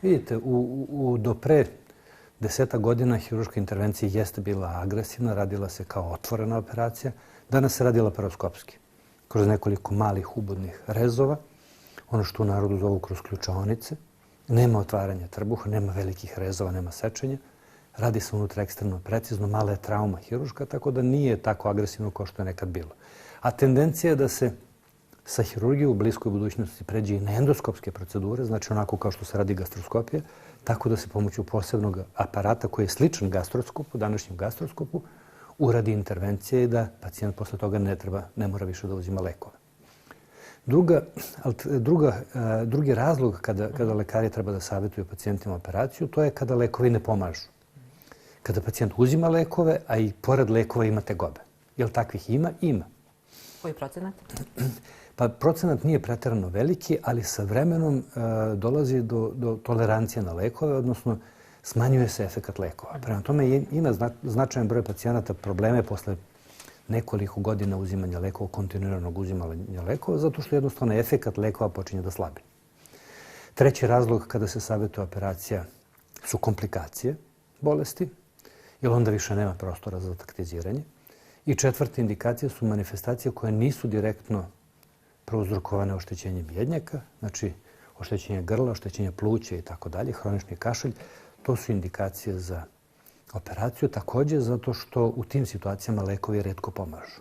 Vidite, do pre 10 godina hirurška intervencija jeste bila agresivna, radila se kao otvorena operacija. Danas se radi laparoskopski, kroz nekoliko malih ubodnih rezova, ono što u narodu zovu kroz ključaonice. Nema otvaranja trbuha, nema velikih rezova, nema sečenja. Radi se unutra ekstremno precizno, mala je trauma hirurška, tako da nije tako agresivno kao što je nekad bilo. A tendencija je da se sa hirurgijom u bliskoj budućnosti pređe i na endoskopske procedure, znači onako kao što se radi gastroskopija, tako da se pomoću posebnog aparata koji je sličan gastroskopu, današnjem gastroskopu, uradi intervencija i da pacijent posle toga ne mora više da uzima lekove. Drugi razlog kada lekari treba da savjetuju pacijentima operaciju, to je kada lekovi ne pomažu. Kada pacijent uzima lekove, a i pored lekova ima tegobe. Jel takvih ima? Ima. Koji procenat? Pa procenat nije preterano veliki, ali sa vremenom dolazi do tolerancije na lekove, odnosno smanjuje se efekat lekova. Prema tome ima značajan broj pacijenata probleme posle nekoliko godina uzimanja lekova, kontinuiranog uzimanja lekova, zato što jednostavno efekat lekova počinje da slabi. Treći razlog kada se savjetuje operacija su komplikacije bolesti, jer onda više nema prostora za taktiziranje. I četvrta indikacija su manifestacije koje nisu direktno prouzrokovane oštećenjem jednjaka, znači oštećenje grla, oštećenje pluća i tako dalje, hronični kašalj. To su indikacije za operaciju, također zato što u tim situacijama lekovi retko pomažu.